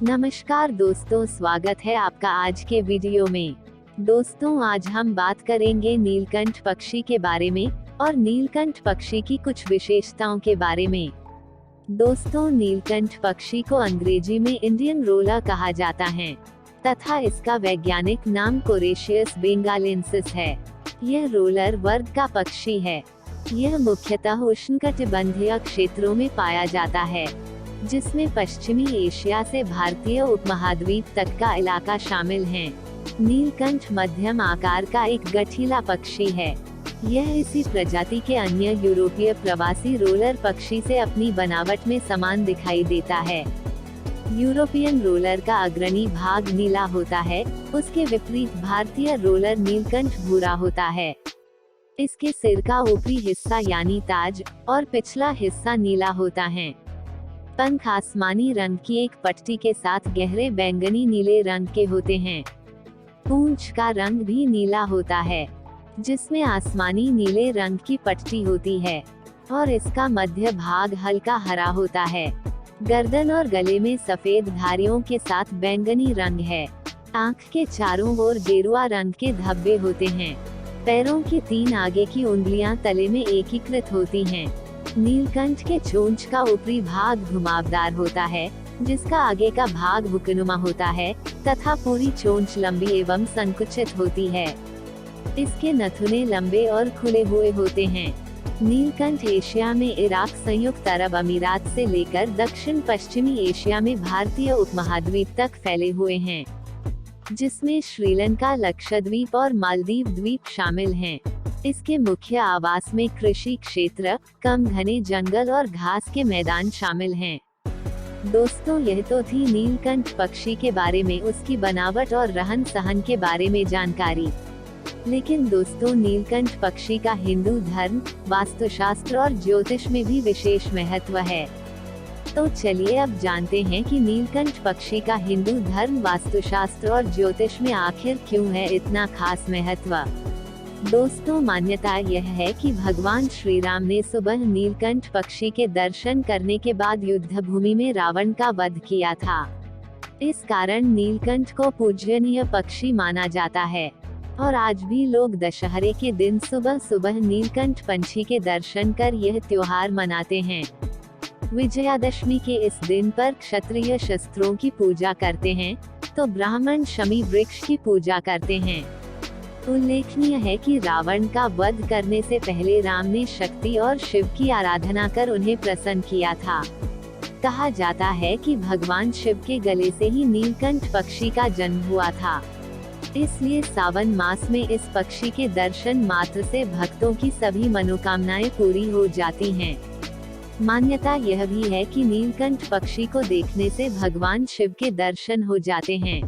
नमस्कार दोस्तों, स्वागत है आपका आज के वीडियो में। दोस्तों, आज हम बात करेंगे नीलकंठ पक्षी के बारे में और नीलकंठ पक्षी की कुछ विशेषताओं के बारे में। दोस्तों, नीलकंठ पक्षी को अंग्रेजी में इंडियन रोलर कहा जाता है तथा इसका वैज्ञानिक नाम कोरेशियस बेंगालेंसिस है। यह रोलर वर्ग का पक्षी है। यह मुख्यतः उष्णकटिबंधीय क्षेत्रों में पाया जाता है, जिसमें पश्चिमी एशिया से भारतीय उपमहाद्वीप तक का इलाका शामिल है। नीलकंठ मध्यम आकार का एक गठीला पक्षी है। यह इसी प्रजाति के अन्य यूरोपीय प्रवासी रोलर पक्षी से अपनी बनावट में समान दिखाई देता है। यूरोपियन रोलर का अग्रणी भाग नीला होता है, उसके विपरीत भारतीय रोलर नीलकंठ भूरा होता है। इसके सिर का ऊपरी हिस्सा यानी ताज और पिछला हिस्सा नीला होता है। पंख आसमानी रंग की एक पट्टी के साथ गहरे बैंगनी नीले रंग के होते हैं। पूंछ का रंग भी नीला होता है, जिसमें आसमानी नीले रंग की पट्टी होती है और इसका मध्य भाग हल्का हरा होता है। गर्दन और गले में सफेद धारियों के साथ बैंगनी रंग है। आँख के चारों ओर गेरुआ रंग के धब्बे होते हैं। पैरों की 3 आगे की उंगलियां तले में एकीकृत होती हैं। नीलकंठ के चोंच का ऊपरी भाग घुमावदार होता है, जिसका आगे का भाग हुकनुमा होता है तथा पूरी चोंच लंबी एवं संकुचित होती है। इसके नथुने लंबे और खुले हुए होते हैं। नीलकंठ एशिया में इराक, संयुक्त अरब अमीरात से लेकर दक्षिण पश्चिमी एशिया में भारतीय उपमहाद्वीप तक फैले हुए हैं, जिसमें श्रीलंका, लक्षद्वीप और मालदीव द्वीप शामिल हैं। इसके मुख्य आवास में कृषि क्षेत्र, कम घने जंगल और घास के मैदान शामिल हैं। दोस्तों, यह तो थी नीलकंठ पक्षी के बारे में, उसकी बनावट और रहन सहन के बारे में जानकारी। लेकिन दोस्तों, नीलकंठ पक्षी का हिंदू धर्म, वास्तुशास्त्र और ज्योतिष में भी विशेष महत्व है। तो चलिए अब जानते हैं कि नीलकंठ पक्षी का हिंदू धर्म, वास्तुशास्त्र और ज्योतिष में आखिर क्यों है इतना खास महत्व। दोस्तों, मान्यता यह है कि भगवान श्री राम ने सुबह नीलकंठ पक्षी के दर्शन करने के बाद युद्ध भूमि में रावण का वध किया था। इस कारण नीलकंठ को पूजनीय पक्षी माना जाता है और आज भी लोग दशहरे के दिन सुबह सुबह नीलकंठ पंछी के दर्शन कर यह त्योहार मनाते हैं। विजयादशमी के इस दिन पर क्षत्रिय शस्त्रों की पूजा करते हैं, तो ब्राह्मण शमी वृक्ष की पूजा करते हैं। उल्लेखनीय है कि रावण का वध करने से पहले राम ने शक्ति और शिव की आराधना कर उन्हें प्रसन्न किया था। कहा जाता है कि भगवान शिव के गले से ही नीलकंठ पक्षी का जन्म हुआ था। इसलिए सावन मास में इस पक्षी के दर्शन मात्र से भक्तों की सभी मनोकामनाएं पूरी हो जाती हैं। मान्यता यह भी है कि नीलकंठ पक्षी को देखने से भगवान शिव के दर्शन हो जाते हैं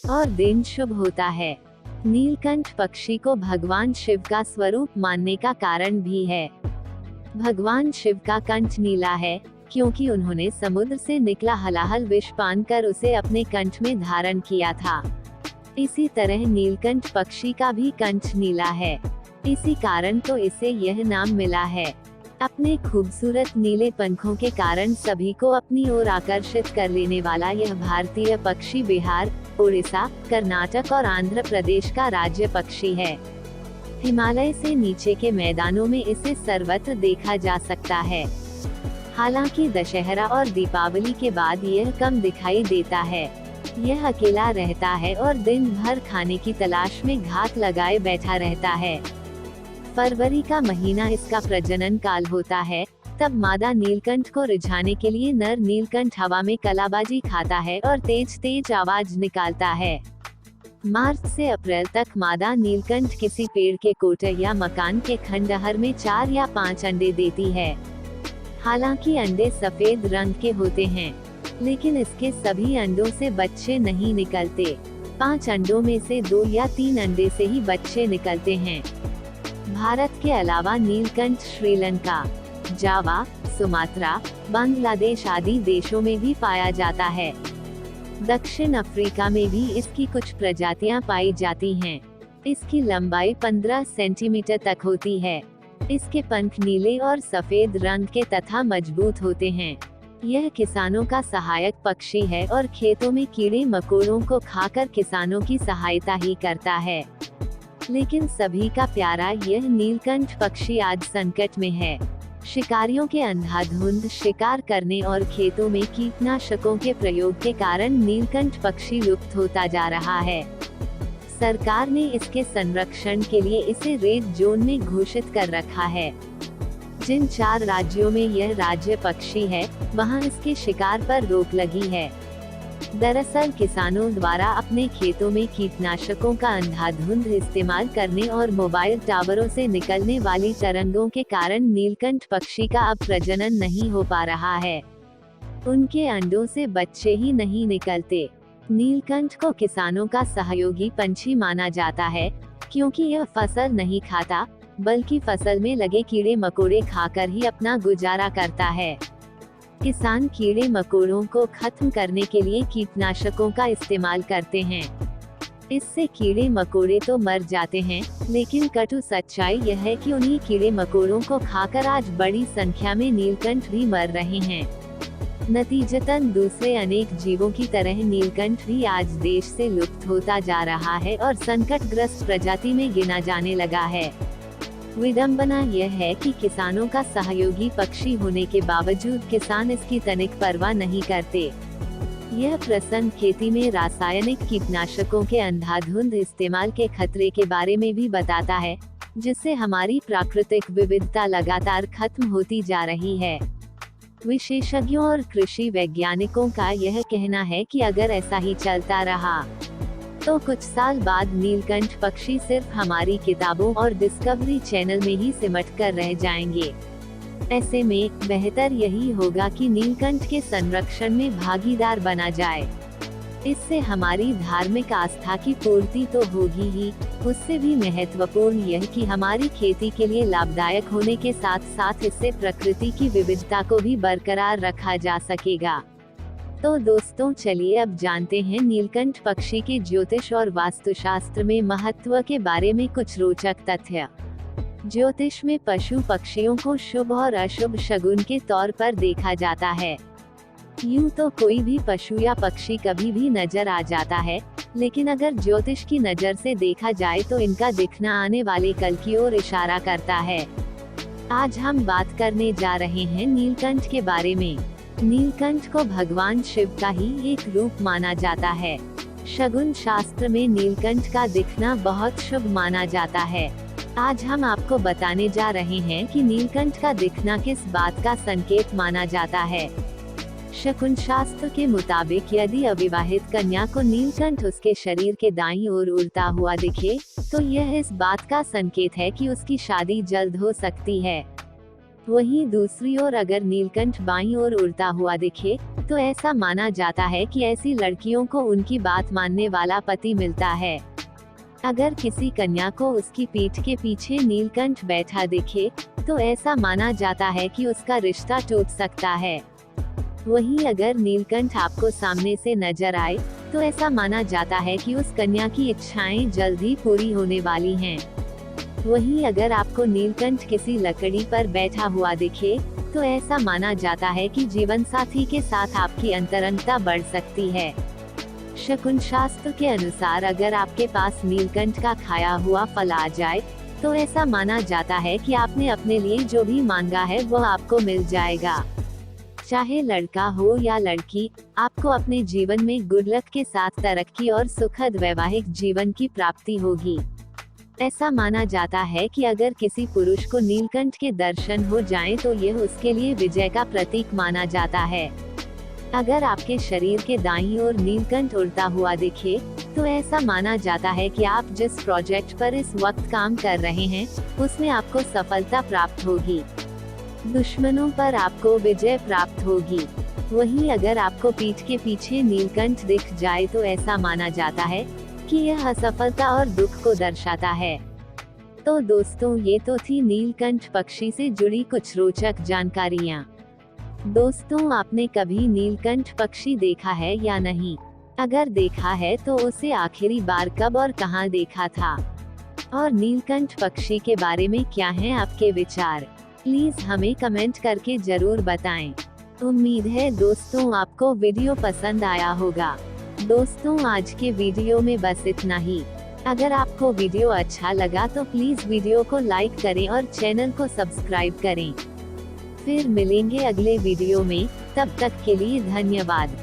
और दिन शुभ होता है। नीलकंठ पक्षी को भगवान शिव का स्वरूप मानने का कारण भी है। भगवान शिव का कंठ नीला है क्योंकि उन्होंने समुद्र से निकला हलाहल विष पान कर उसे अपने कंठ में धारण किया था। इसी तरह नीलकंठ पक्षी का भी कंठ नीला है, इसी कारण तो इसे यह नाम मिला है। अपने खूबसूरत नीले पंखों के कारण सभी को अपनी ओर आकर्षित कर लेने वाला यह भारतीय पक्षी बिहार, उड़ीसा, कर्नाटक और आंध्र प्रदेश का राज्य पक्षी है। हिमालय से नीचे के मैदानों में इसे सर्वत्र देखा जा सकता है। हालांकि दशहरा और दीपावली के बाद यह कम दिखाई देता है। यह अकेला रहता है और दिन भर खाने की तलाश में घात लगाए बैठा रहता है। फरवरी का महीना इसका प्रजनन काल होता है। तब मादा नीलकंठ को रिझाने के लिए नर नीलकंठ हवा में कलाबाजी खाता है और तेज तेज आवाज निकालता है। मार्च से अप्रैल तक मादा नीलकंठ किसी पेड़ के कोटे या मकान के खंडहर में 4 या 5 अंडे देती है। हालांकि अंडे सफेद रंग के होते हैं, लेकिन इसके सभी अंडों से बच्चे नहीं निकलते। 5 अंडों में से 2 या 3 अंडे से ही बच्चे निकलते हैं। भारत के अलावा नीलकंठ श्रीलंका, जावा, सुमात्रा, बांग्लादेश आदि देशों में भी पाया जाता है। दक्षिण अफ्रीका में भी इसकी कुछ प्रजातियां पाई जाती हैं। इसकी लंबाई 15 सेंटीमीटर तक होती है। इसके पंख नीले और सफेद रंग के तथा मजबूत होते हैं। यह किसानों का सहायक पक्षी है और खेतों में कीड़े मकोड़ों को खाकर किसानों की सहायता ही करता है। लेकिन सभी का प्यारा यह नीलकंठ पक्षी आज संकट में है। शिकारियों के अंधाधुंध शिकार करने और खेतों में कीटनाशकों के प्रयोग के कारण नीलकंठ पक्षी लुप्त होता जा रहा है। सरकार ने इसके संरक्षण के लिए इसे रेड जोन में घोषित कर रखा है। जिन 4 राज्यों में यह राज्य पक्षी है, वहां इसके शिकार पर रोक लगी है। दरअसल किसानों द्वारा अपने खेतों में कीटनाशकों का अंधाधुंध इस्तेमाल करने और मोबाइल टावरों से निकलने वाली तरंगों के कारण नीलकंठ पक्षी का अब प्रजनन नहीं हो पा रहा है। उनके अंडों से बच्चे ही नहीं निकलते। नीलकंठ को किसानों का सहयोगी पंछी माना जाता है, क्योंकि यह फसल नहीं खाता, बल्कि फसल में लगे कीड़े मकोड़े खाकर ही अपना गुजारा करता है। किसान कीड़े मकोड़ों को खत्म करने के लिए कीटनाशकों का इस्तेमाल करते हैं। इससे कीड़े मकोड़े तो मर जाते हैं, लेकिन कटु सच्चाई यह है कि उन्हीं कीड़े मकोड़ों को खाकर आज बड़ी संख्या में नीलकंठ भी मर रहे हैं। नतीजतन दूसरे अनेक जीवों की तरह नीलकंठ भी आज देश से लुप्त होता जा रहा है और संकटग्रस्त प्रजाति में गिना जाने लगा है। विडंबना यह है कि किसानों का सहयोगी पक्षी होने के बावजूद किसान इसकी तनिक परवाह नहीं करते। यह प्रश्न खेती में रासायनिक कीटनाशकों के अंधाधुंध इस्तेमाल के खतरे के बारे में भी बताता है, जिससे हमारी प्राकृतिक विविधता लगातार खत्म होती जा रही है। विशेषज्ञों और कृषि वैज्ञानिकों का यह कहना है कि अगर ऐसा ही चलता रहा तो कुछ साल बाद नीलकंठ पक्षी सिर्फ हमारी किताबों और डिस्कवरी चैनल में ही सिमट कर रह जाएंगे। ऐसे में बेहतर यही होगा कि नीलकंठ के संरक्षण में भागीदार बना जाए। इससे हमारी धार्मिक आस्था की पूर्ति तो होगी ही, उससे भी महत्वपूर्ण यह कि हमारी खेती के लिए लाभदायक होने के साथ साथ इससे प्रकृति की विविधता को भी बरकरार रखा जा सकेगा। तो दोस्तों चलिए अब जानते हैं नीलकंठ पक्षी के ज्योतिष और वास्तुशास्त्र में महत्व के बारे में कुछ रोचक तथ्य। ज्योतिष में पशु पक्षियों को शुभ और अशुभ शगुन के तौर पर देखा जाता है। यूं तो कोई भी पशु या पक्षी कभी भी नजर आ जाता है, लेकिन अगर ज्योतिष की नजर से देखा जाए तो इनका दिखना आने वाले कल की ओर इशारा करता है। आज हम बात करने जा रहे हैं नीलकंठ के बारे में। नीलकंठ को भगवान शिव का ही एक रूप माना जाता है। शगुन शास्त्र में नीलकंठ का दिखना बहुत शुभ माना जाता है। आज हम आपको बताने जा रहे हैं कि नीलकंठ का दिखना किस बात का संकेत माना जाता है। शकुन शास्त्र के मुताबिक यदि अविवाहित कन्या को नीलकंठ उसके शरीर के दाईं ओर उड़ता हुआ दिखे, तो यह इस बात का संकेत है कि उसकी शादी जल्द हो सकती है। वहीं दूसरी ओर अगर नीलकंठ बाईं ओर उड़ता हुआ दिखे, तो ऐसा माना जाता है कि ऐसी लड़कियों को उनकी बात मानने वाला पति मिलता है। अगर किसी कन्या को उसकी पीठ के पीछे नीलकंठ बैठा दिखे, तो ऐसा माना जाता है कि उसका रिश्ता टूट सकता है। वहीं अगर नीलकंठ आपको सामने से नजर आए, तो ऐसा माना जाता है कि उस कन्या की इच्छाएं जल्द ही पूरी होने वाली हैं। वहीं अगर आपको नीलकंठ किसी लकड़ी पर बैठा हुआ दिखे, तो ऐसा माना जाता है कि जीवन साथी के साथ आपकी अंतरंगता बढ़ सकती है। शकुन शास्त्र के अनुसार अगर आपके पास नीलकंठ का खाया हुआ फल आ जाए, तो ऐसा माना जाता है कि आपने अपने लिए जो भी मांगा है वह आपको मिल जाएगा। चाहे लड़का हो या लड़की, आपको अपने जीवन में गुड लक के साथ तरक्की और सुखद वैवाहिक जीवन की प्राप्ति होगी। ऐसा माना जाता है कि अगर किसी पुरुष को नीलकंठ के दर्शन हो जाएं, तो यह उसके लिए विजय का प्रतीक माना जाता है। अगर आपके शरीर के दाईं ओर नीलकंठ उड़ता हुआ दिखे, तो ऐसा माना जाता है कि आप जिस प्रोजेक्ट पर इस वक्त काम कर रहे हैं, उसमें आपको सफलता प्राप्त होगी। दुश्मनों पर आपको विजय प्राप्त होगी। वहीं अगर आपको पीठ के पीछे नीलकंठ दिख जाए, तो ऐसा माना जाता है कि यह असफलता और दुख को दर्शाता है। तो दोस्तों ये तो थी नीलकंठ पक्षी से जुड़ी कुछ रोचक जानकारियाँ। दोस्तों आपने कभी नीलकंठ पक्षी देखा है या नहीं? अगर देखा है तो उसे आखिरी बार कब और कहां देखा था? और नीलकंठ पक्षी के बारे में क्या हैं आपके विचार? प्लीज हमें कमेंट करके जरूर बताएं। उम्मीद है दोस्तों आपको वीडियो पसंद आया होगा। दोस्तों आज के वीडियो में बस इतना ही। अगर आपको वीडियो अच्छा लगा तो प्लीज वीडियो को लाइक करें और चैनल को सब्सक्राइब करें। फिर मिलेंगे अगले वीडियो में, तब तक के लिए धन्यवाद।